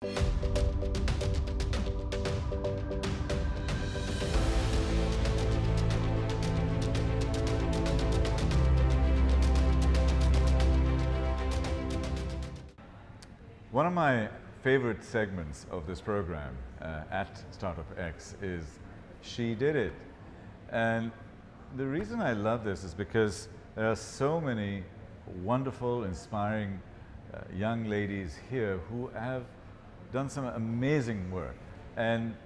One of my favorite segments of this program at StartupX is She Did It. And the reason I love this is because there are so many wonderful, inspiring young ladies here who have done some amazing work. And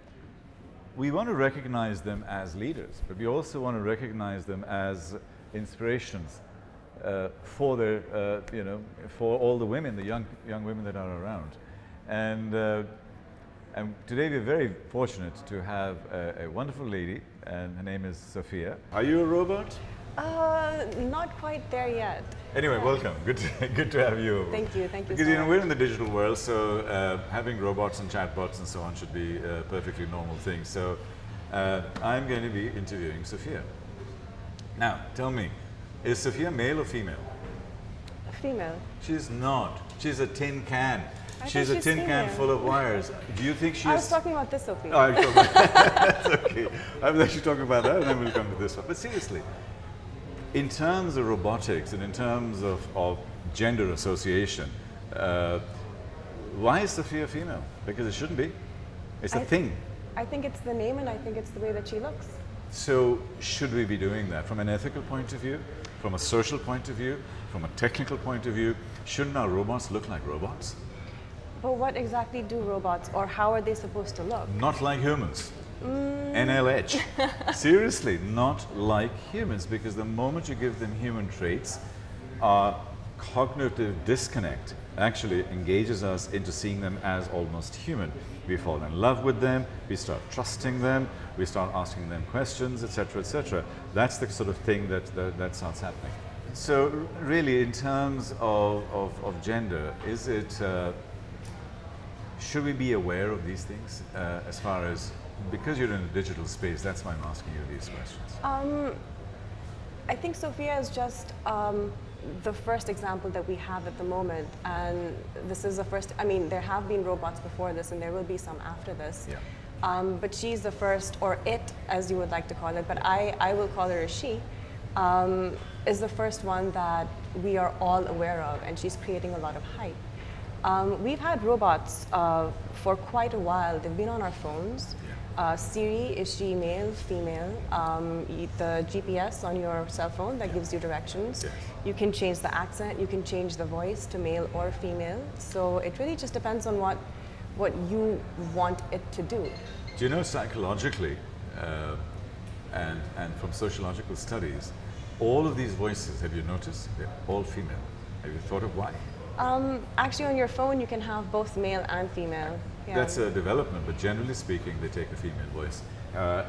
we want to recognize them as leaders, but we also want to recognize them as inspirations for their, for all the women, the young women that are around. And today we're very fortunate to have a wonderful lady, and her name is Sophia. Are you a robot? Not quite there yet. Anyway, yeah. Welcome. Good to have you over. Thank you Because so much. We're in the digital world, so having robots and chatbots and so on should be a perfectly normal thing. So I'm going to be interviewing Sophia. Now, tell me, is Sophia male or female? Female. She's not. She's a tin can. She's a tin can full of wires. Do you think she's... I was talking about this, Sophia. Oh, you're talking about that's okay. I was actually talking about that, and then we'll come to this one. But seriously, in terms of robotics and in terms of gender association, why is Sophia female? Because it shouldn't be. It's a thing. I think it's the name, and I think it's the way that she looks. So should we be doing that from an ethical point of view, from a social point of view, from a technical point of view? Shouldn't our robots look like robots? But what exactly do robots, or how are they supposed to look? Not like humans. NLH. Seriously, not like humans, because the moment you give them human traits, our cognitive disconnect actually engages us into seeing them as almost human. We fall in love with them, we start trusting them, we start asking them questions, etc., etc. That's the sort of thing that starts happening. So really, in terms of gender, is it, should we be aware of these things as far as, because you're in a digital space, that's why I'm asking you these questions. I think Sophia is just the first example that we have at the moment, and this is the first. I mean, there have been robots before this, and there will be some after this. Yeah. But she's the first, or it, as you would like to call it, but I will call her a she, is the first one that we are all aware of, and she's creating a lot of hype. We've had robots for quite a while. They've been on our phones. Siri, is she male, female? The GPS on your cell phone that gives you directions. Yes. You can change the accent, you can change the voice to male or female. So it really just depends on what you want it to do. Do you know, psychologically and from sociological studies, all of these voices, have you noticed, they're all female. Have you thought of why? Actually, on your phone, you can have both male and female. Yeah. That's a development, but generally speaking, they take a female voice.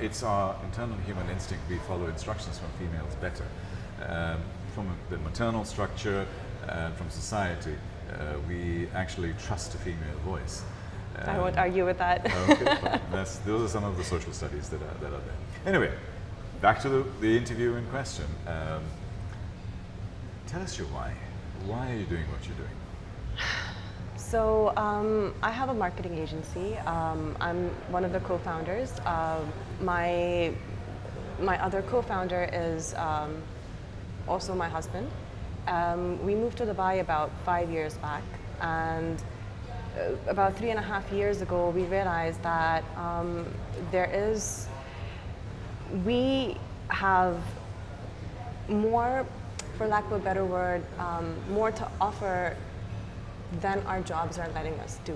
It's our internal human instinct. We follow instructions from females better. From the maternal structure and from society, we actually trust a female voice. I won't argue with that. Okay, fine. Those are some of the social studies that are there. Anyway, back to the interview in question. Tell us your why. Why are you doing what you're doing? So I have a marketing agency. I'm one of the co-founders. My other co-founder is also my husband. We moved to Dubai about 5 years back, and about 3.5 years ago we realized that we have more, for lack of a better word, more to offer than our jobs are letting us do.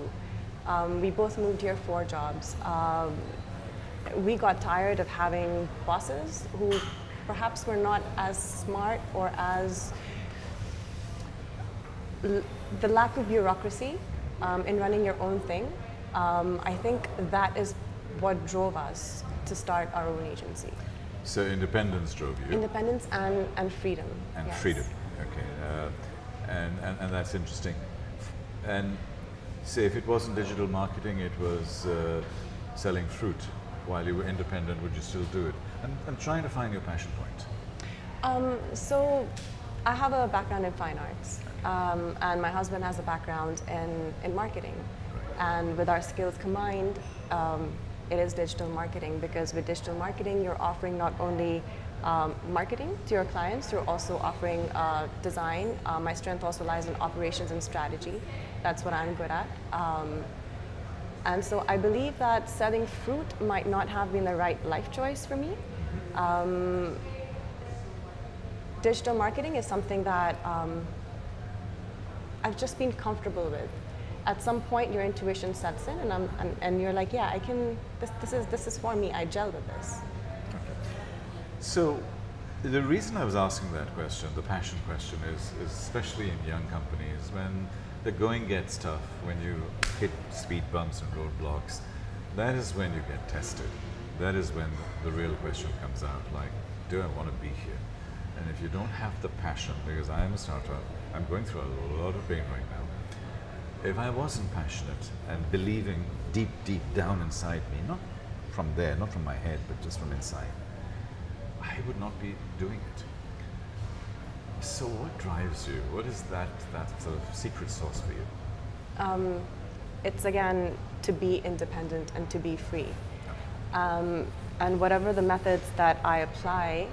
We both moved here for jobs. We got tired of having bosses who perhaps were not as smart, or as the lack of bureaucracy in running your own thing. I think that is what drove us to start our own agency. So independence drove you? Independence and freedom. And yes. freedom, okay. And that's interesting. And say if it wasn't digital marketing, it was selling fruit while you were independent, would you still do it? I'm trying to find your passion point. So I have a background in fine arts, and my husband has a background in marketing. And with our skills combined, it is digital marketing, because with digital marketing, you're offering not only marketing to your clients, you're also offering design. My strength also lies in operations and strategy. That's what I'm good at. And so I believe that selling fruit might not have been the right life choice for me. Digital marketing is something that I've just been comfortable with. At some point, your intuition sets in, and you're like, yeah, I can. This is for me. I gel with this. Okay. So, the reason I was asking that question, the passion question, is especially in young companies when the going gets tough, when you hit speed bumps and roadblocks. That is when you get tested. That is when the real question comes out. Like, do I want to be here? And if you don't have the passion, because I am a startup, I'm going through a lot of pain right now. If I wasn't passionate and believing deep, deep down inside me, not from there, not from my head, but just from inside, I would not be doing it. So what drives you? What is that sort of secret sauce for you? It's again to be independent and to be free. And whatever the methods that I apply,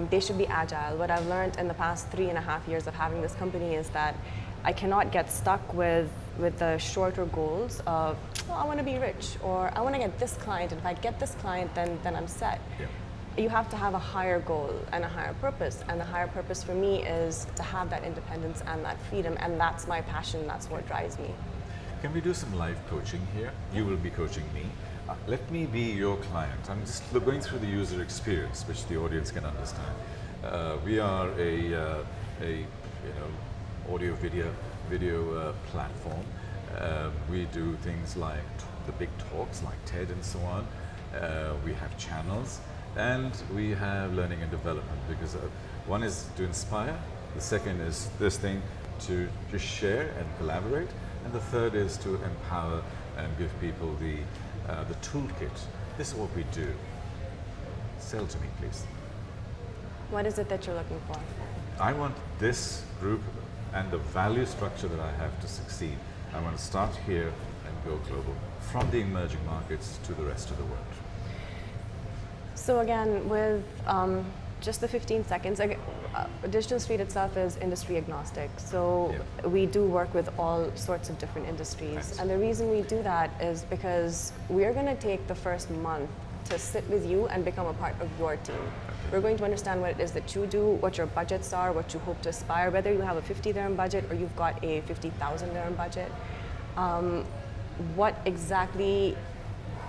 they should be agile. What I've learned in the past 3.5 years of having this company is that I cannot get stuck with the shorter goals of, well, I want to be rich, or I want to get this client, and if I get this client, then I'm set. Yeah. You have to have a higher goal and a higher purpose, and the higher purpose for me is to have that independence and that freedom, and that's my passion, that's what drives me. Can we do some live coaching here? You will be coaching me. Let me be your client. I'm just going through the user experience, which the audience can understand. We are a audio video platform. We do things like the big talks, like TED and so on. We have channels, and we have learning and development, because one is to inspire, the second is this thing to just share and collaborate, and the third is to empower and give people the toolkit. This is what we do. Sell to me, please. What is it that you're looking for? I want this group and the value structure that I have to succeed. I want to start here and go global, from the emerging markets to the rest of the world. So again, with just the 15 seconds, Digital Street itself is industry agnostic. So we do work with all sorts of different industries. Nice. And the reason we do that is because we're going to take the first month to sit with you and become a part of your team. We're going to understand what it is that you do, what your budgets are, what you hope to aspire, whether you have a 50 dirham budget or you've got a 50,000 dirham budget. What exactly,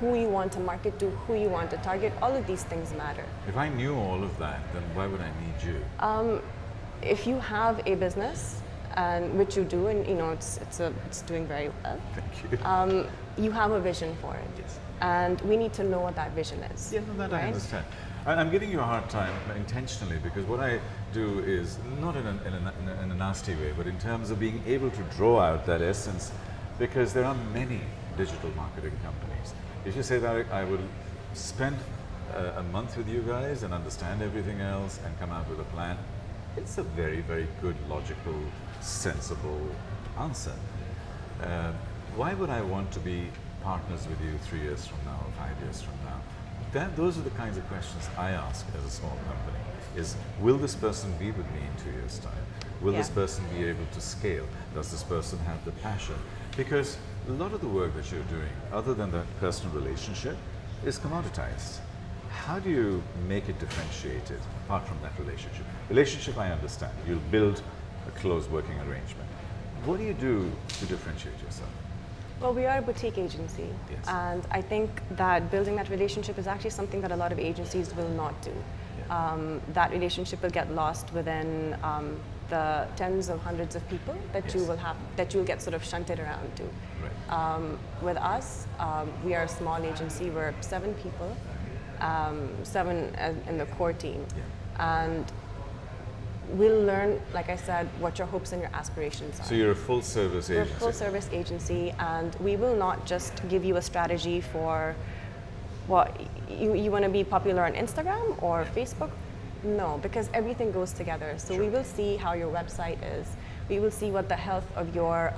who you want to market to, who you want to target, all of these things matter. If I knew all of that, then why would I need you? If you have a business, and which you do, and it's doing very well. Thank you. You have a vision for it. Yes. And we need to know what that vision is. Yeah, no, that I understand. I'm giving you a hard time intentionally, because what I do is not in a nasty way, but in terms of being able to draw out that essence, because there are many digital marketing companies. If you say that I will spend a month with you guys and understand everything else and come out with a plan, it's a very, very good, logical, sensible answer. Why would I want to be partners with you 3 years from now or 5 years from now? Those are the kinds of questions I ask as a small company. Is, will this person be with me in 2 years' time? Will this person be able to scale? Does this person have the passion? Because a lot of the work that you're doing, other than that personal relationship, is commoditized. How do you make it differentiated apart from that relationship? Relationship, I understand. You'll build a close working arrangement. What do you do to differentiate yourself? Well, we are a boutique agency, and I think that building that relationship is actually something that a lot of agencies will not do. That relationship will get lost within the tens of hundreds of people that you will have, that you'll get sort of shunted around to. Right. With us, we are a small agency. We're 7 people, 7 in the core team, and we'll learn, like I said, what your hopes and your aspirations are. So you're a full service agency? We're a full service agency, and we will not just give you a strategy for what you want to be popular on Instagram or Facebook. No, because everything goes together. So we will see how your website is. We will see what the health of your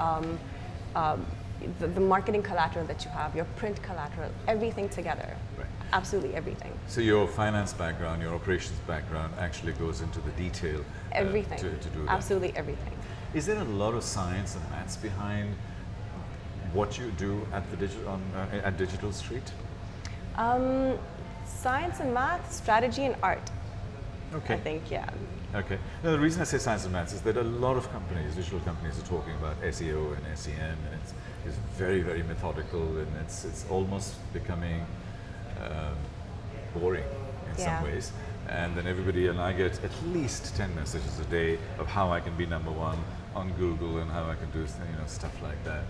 the marketing collateral that you have, your print collateral, everything together. Right. Absolutely everything. So your finance background, your operations background actually goes into the detail Everything. to do that. Absolutely everything. Is there a lot of science and maths behind what you do at the at Digital Street? Science and math, strategy and art. Okay. I think, yeah. Okay. Now, the reason I say science and maths is that a lot of companies, digital companies, are talking about SEO and SEM, and it's very, very methodical, and it's almost becoming boring in some ways. And then and I get at least 10 messages a day of how I can be number one on Google and how I can do stuff like that.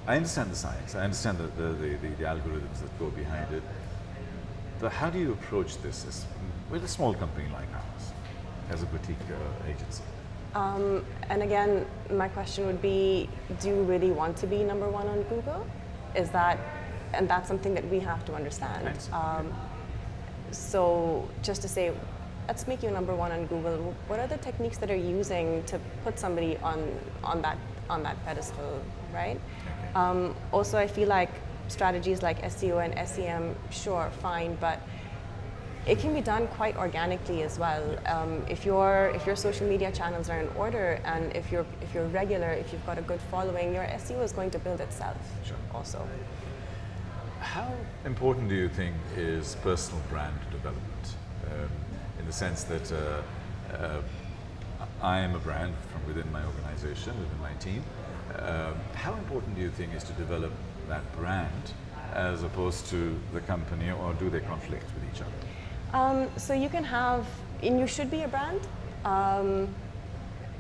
I understand the science. I understand the algorithms that go behind it. But how do you approach this with a small company like ours, as a boutique agency? And again, my question would be, do you really want to be number one on Google? And that's something that we have to understand. So just to say, let's make you number one on Google, what are the techniques that are using to put somebody on that pedestal, right? Okay. Also, I feel like strategies like SEO and SEM, sure, fine, but it can be done quite organically as well. If your social media channels are in order, and if you're regular, if you've got a good following, your SEO is going to build itself. Sure. Also. How important do you think is personal brand development? In the sense that I am a brand from within my organization, within my team. How important do you think is to develop that brand as opposed to the company, or do they conflict with each other? So you can have, and you should be a brand.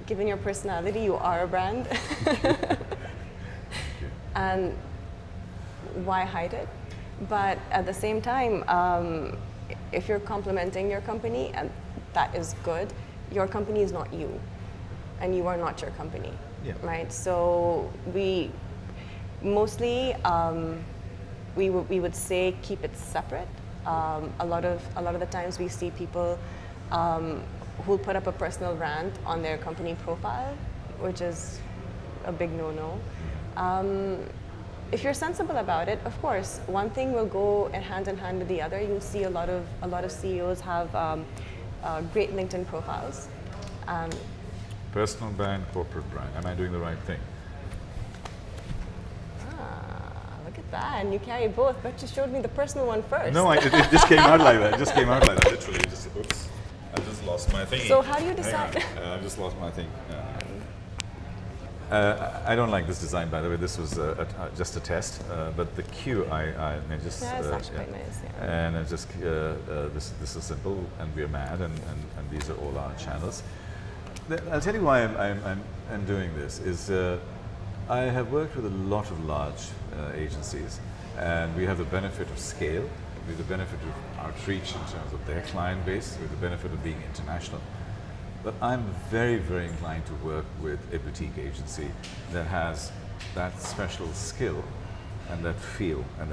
Given your personality, you are a brand. And why hide it? But at the same time, if you're complimenting your company, and that is good, your company is not you, and you are not your company, right? So we mostly we would say keep it separate. A lot of the times we see people who'll put up a personal brand on their company profile, which is a big no-no. If you're sensible about it, of course, one thing will go hand in hand with the other. You'll see a lot of CEOs have great LinkedIn profiles. Personal brand, corporate brand. Am I doing the right thing? Look at that, and you carry both, but you showed me the personal one first. No, it just came out like that. It just came out like that, literally. Oops, I just lost my thing. So how do you decide? I just lost my thing. I don't like this design, by the way. This was just a test, but the Q, I just... Yeah, it's actually quite nice, yeah. And this is simple, and we're mad, and these are all our channels. I'll tell you why I'm doing this, is I have worked with a lot of large agencies, and we have the benefit of scale, we have the benefit of outreach in terms of their client base, we have the benefit of being international. But I'm very, very inclined to work with a boutique agency that has that special skill and that feel and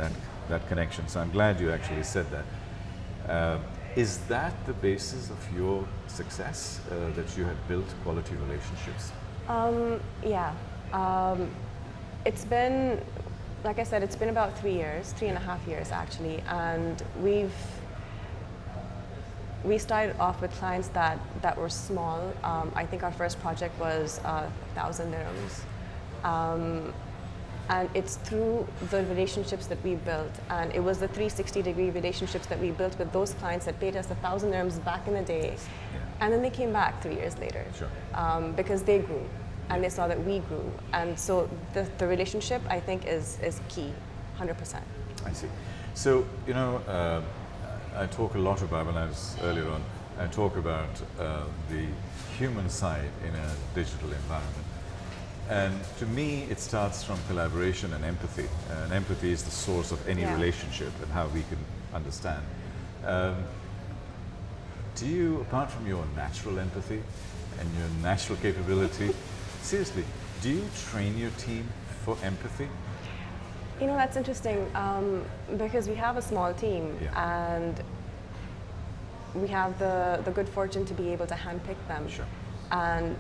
that connection. So I'm glad you actually said that. Is that the basis of your success, that you have built quality relationships? Yeah. It's been, like I said, it's been about 3 years, 3.5 years actually, and we started off with clients that were small. I think our first project was 1,000 dirhams. And it's through the relationships that we built, and it was the 360-degree relationships that we built with those clients that paid us 1,000 dirhams back in the day. And then they came back 3 years later, because they grew, and they saw that we grew. And so the relationship, I think, is key, 100%. I see. So, I talk a lot about, when I was earlier on, I talk about the human side in a digital environment. And to me, it starts from collaboration and empathy. And empathy is the source of any relationship and how we can understand. Do you, apart from your natural empathy and your natural capability, seriously, do you train your team for empathy? That's interesting, because we have a small team, and we have the good fortune to be able to handpick them. Sure. And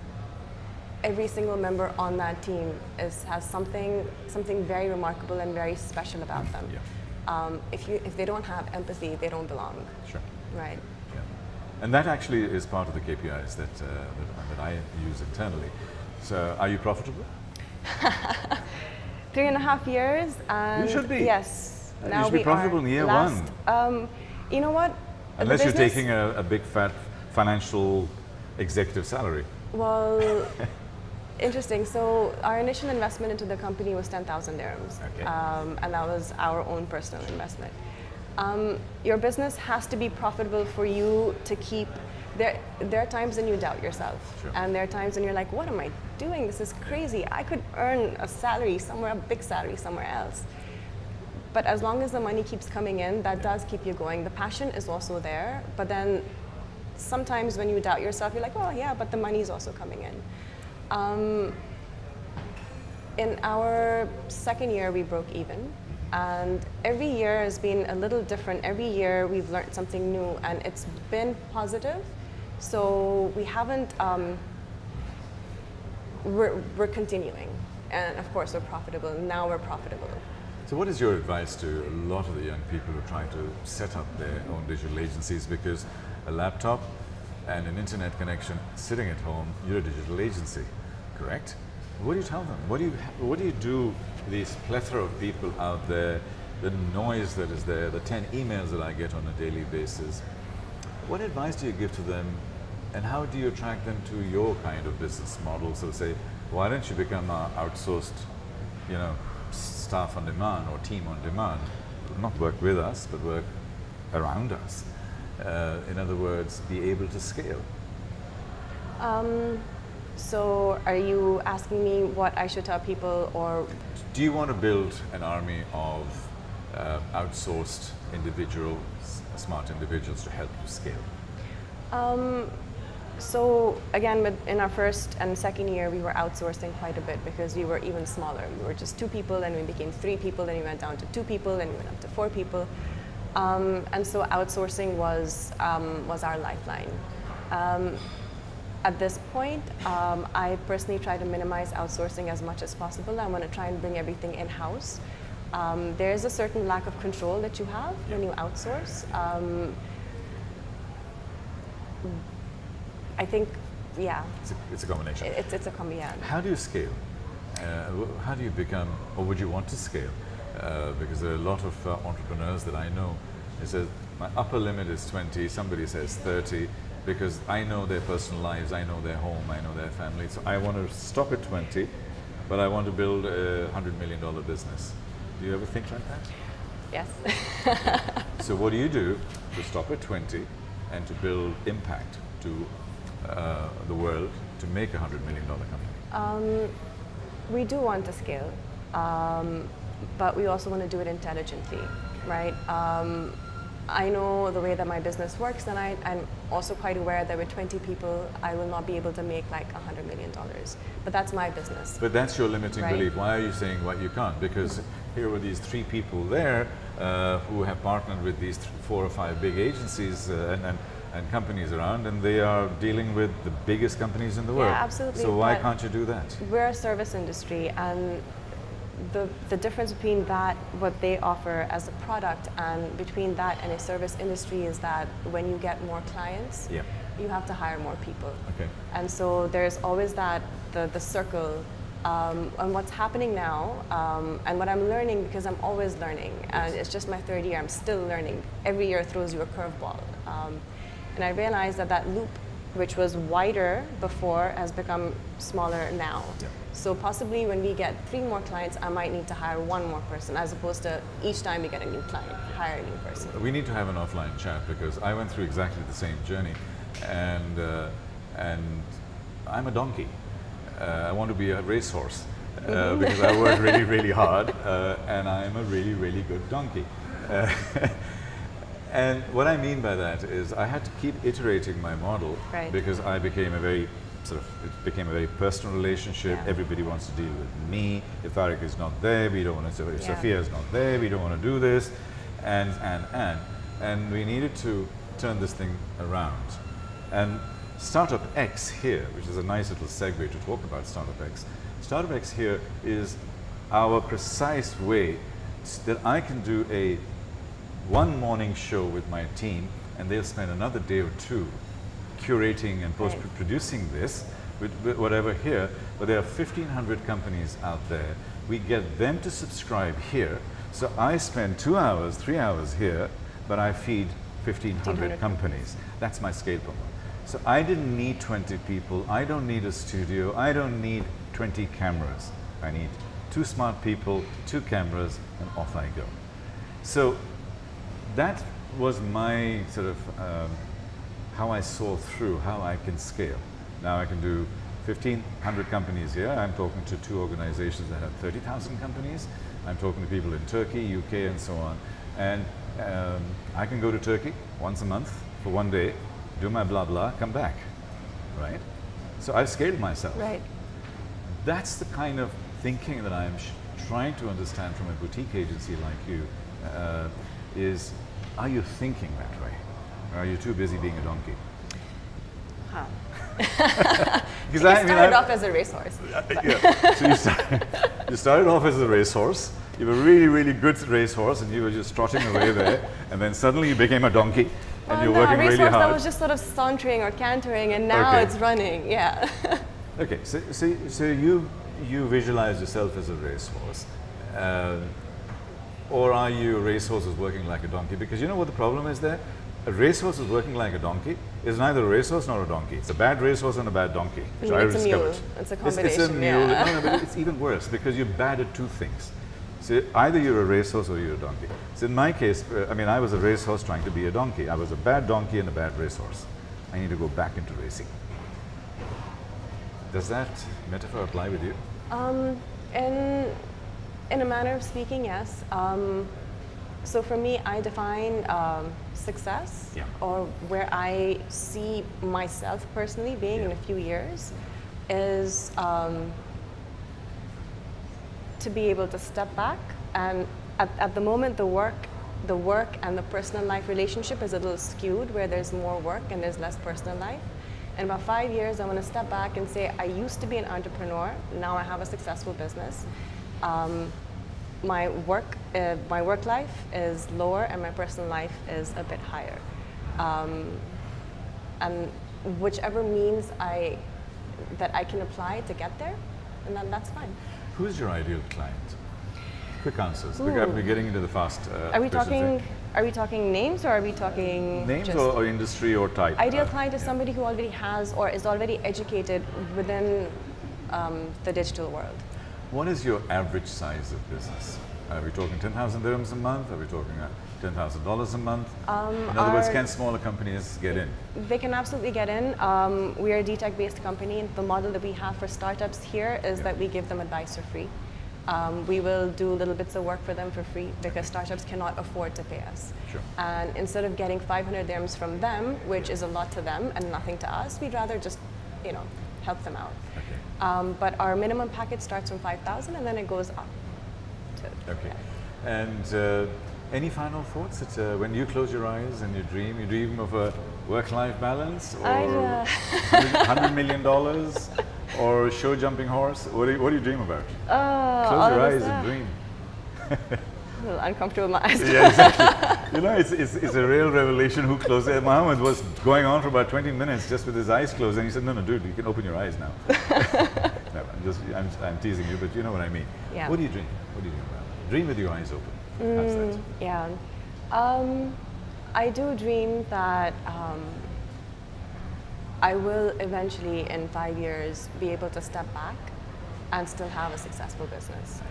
every single member on that team has something very remarkable and very special about them. Yeah. If they don't have empathy, they don't belong. Sure. Right. Yeah. And that actually is part of the KPIs that I use internally. So, are you profitable? 3.5 years. And you should be. Yes. You should be profitable in year one. You know what? Unless you're taking a big fat financial executive salary. Well, interesting. So our initial investment into the company was 10,000 dirhams. Okay. And that was our own personal investment. Your business has to be profitable for you to keep. There are times when you doubt yourself. Sure. And there are times when you're like, what am I doing? This is crazy. I could earn a salary somewhere, a big salary somewhere else. But as long as the money keeps coming in, that does keep you going. The passion is also there, but then sometimes when you doubt yourself, you're like, oh yeah, but the money is also coming in. In our second year, we broke even. And every year has been a little different. Every year we've learned something new, and it's been positive. So we haven't, we're continuing. And of course we're profitable. Now we're profitable. So what is your advice to a lot of the young people who are trying to set up their own digital agencies? Because a laptop and an internet connection sitting at home, you're a digital agency, correct? What do you tell them? What do you do with these plethora of people out there, the noise that is there, the 10 emails that I get on a daily basis? What advice do you give to them, and how do you attract them to your kind of business model? So say, why don't you become an outsourced, staff on demand or team on demand? Not work with us, but work around us. In other words, be able to scale. So are you asking me what I should tell people, or? Do you want to build an army of outsourced smart individuals to help you scale? So again, in our first and second year, we were outsourcing quite a bit because we were even smaller. We were just 2 people, then we became 3 people, then we went down to 2 people, then we went up to 4 people. And so outsourcing was our lifeline. At this point, I personally try to minimize outsourcing as much as possible. I want to try and bring everything in-house. There is a certain lack of control that you have when you outsource. I think, yeah. It's a combination. It's a combination. How do you scale? How do you become, or would you want to scale? Because there are a lot of entrepreneurs that I know. They say, my upper limit is 20, somebody says 30, because I know their personal lives, I know their home, I know their family. So I want to stop at 20, but I want to build a $100 million business. Do you ever think like that? Yes. So what do you do to stop at 20 and to build impact to the world to make a $100 million company? We do want to scale, but we also want to do it intelligently, right? I know the way that my business works, and I'm also quite aware that with 20 people, I will not be able to make like $100 million. But that's my business. But that's your limiting right? belief. Why are you saying what you can't? Because here were these 3 people there who have partnered with these 4 or 5 big agencies and companies around, and they are dealing with the biggest companies in the world. Yeah, absolutely. So why can't you do that? We're a service industry, and the difference between that, what they offer as a product, and between that and a service industry is that when you get more clients, you have to hire more people. Okay. And so there's always that, the circle. And what's happening now, and what I'm learning, because I'm always learning, and it's just my 3rd year, I'm still learning. Every year throws you a curveball. And I realized that loop, which was wider before, has become smaller now. Yeah. So possibly when we get 3 more clients, I might need to hire 1 more person, as opposed to each time we get a new client, hire a new person. We need to have an offline chat, because I went through exactly the same journey, and I'm a donkey. I want to be a racehorse because I work really, really hard, and I'm a really, really good donkey. And what I mean by that is I had to keep iterating my model, right. because I became it became a very personal relationship. Yeah. Everybody wants to deal with me. If Tariq is not there, we don't want to. If Sophia is not there, we don't want to do this, and we needed to turn this thing around. And StartupX here, which is a nice little segue to talk about StartupX. StartupX here is our precise way that I can do a one morning show with my team, and they'll spend another day or two curating and post-producing this with whatever here, but there are 1,500 companies out there. We get them to subscribe here. So I spend 2 hours, 3 hours here, but I feed 1,500 companies. That's my scale promo. So I didn't need 20 people. I don't need a studio. I don't need 20 cameras. I need 2 smart people, 2 cameras, and off I go. So that was my sort of how I saw through how I can scale. Now I can do 1,500 companies here. I'm talking to 2 organizations that have 30,000 companies. I'm talking to people in Turkey, UK, and so on. And I can go to Turkey once a month for 1 day, do my blah blah, come back, right? So I've scaled myself. Right. That's the kind of thinking that I'm trying to understand from a boutique agency like you. Is, are you thinking that way? Or are you too busy being a donkey? Huh. Because you started off as a racehorse. Yeah. So you started off as a racehorse. You were a really, really good racehorse, and you were just trotting away there. And then suddenly you became a donkey, and you're working really hard. That was just sort of sauntering or cantering, and now it's running. Yeah. Okay. So you visualize yourself as a racehorse, or are you a racehorse who's working like a donkey? Because you know what the problem is there? A racehorse who's working like a donkey is neither a racehorse nor a donkey. It's a bad racehorse and a bad donkey, which I discovered. Mule. It's a combination. It's a mule. No, but it's even worse because you're bad at 2 things. So either you're a racehorse or you're a donkey. So in my case, I mean, I was a racehorse trying to be a donkey. I was a bad donkey and a bad racehorse. I need to go back into racing. Does that metaphor apply with you? In a manner of speaking, yes. So for me, I define success, or where I see myself personally being in a few years, is to be able to step back. And at the moment, the work and the personal life relationship is a little skewed, where there's more work and there's less personal life. In about 5 years, I want to step back and say, I used to be an entrepreneur. Now I have a successful business. My work life is lower and my personal life is a bit higher. And whichever means that I can apply to get there, and then that's fine. Who's your ideal client? Quick answers. We're getting into the fast. Are we talking names, or are we talking names, or industry or type? Ideal client is somebody who already has or is already educated within the digital world. What is your average size of business? Are we talking 10,000 dirhams a month? Are we talking $10,000 a month? In other words, can smaller companies get in? They can absolutely get in. We are a DTEC-based company. The model that we have for startups here is that we give them advice for free. We will do little bits of work for them for free because startups cannot afford to pay us. Sure. And instead of getting 500 dirhams from them, which is a lot to them and nothing to us, we'd rather just, help them out. Okay. But our minimum package starts from 5,000 and then it goes up. Okay. Yeah. And any final thoughts? When you close your eyes and you dream of a work-life balance, or $100 million, or a show-jumping horse? What do you dream about? Close your eyes and dream. A little uncomfortable with my eyes. Yeah, exactly. It's a real revelation who closed it. Mohammed was going on for about 20 minutes just with his eyes closed, and he said, no, dude, you can open your eyes now. No, I'm teasing you, but you know what I mean. Yeah. What do you dream? What do you dream about? Dream with your eyes open. How's that? Yeah. I do dream that I will eventually, in 5 years, be able to step back and still have a successful business.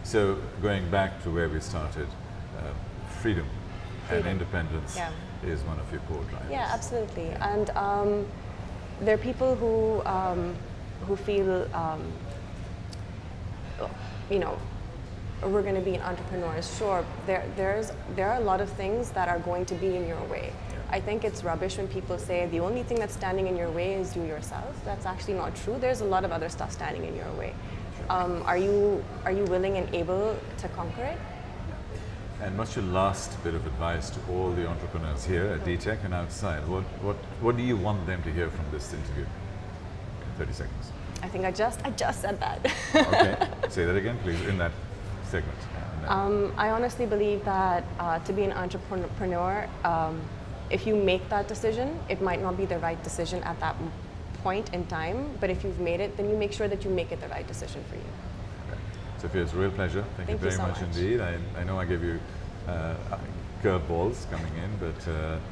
So going back to where we started, freedom and independence is one of your core drivers. Yeah, absolutely. And there are people who feel, we're going to be entrepreneurs. Sure, there are a lot of things that are going to be in your way. I think it's rubbish when people say the only thing that's standing in your way is you yourself. That's actually not true. There's a lot of other stuff standing in your way. Are you willing and able to conquer it? And what's your last bit of advice to all the entrepreneurs here at DTEC and outside? What do you want them to hear from this interview? 30 seconds. I think I just said that. Okay, say that again, please, in that segment. I honestly believe that to be an entrepreneur, if you make that decision, it might not be the right decision at that point in time, but if you've made it, then you make sure that you make it the right decision for you. Okay. Sophia, it's a real pleasure. Thank you very so much indeed. I know I gave you curveballs coming in,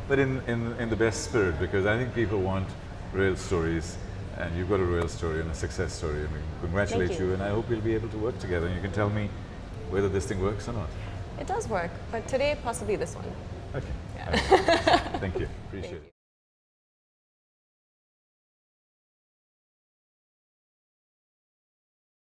but in the best spirit, because I think people want real stories, and you've got a real story and a success story. I mean, congratulate you, and I hope we'll be able to work together, and you can tell me whether this thing works or not. It does work, but today possibly this one. Okay. Yeah. Thank you. Appreciate it.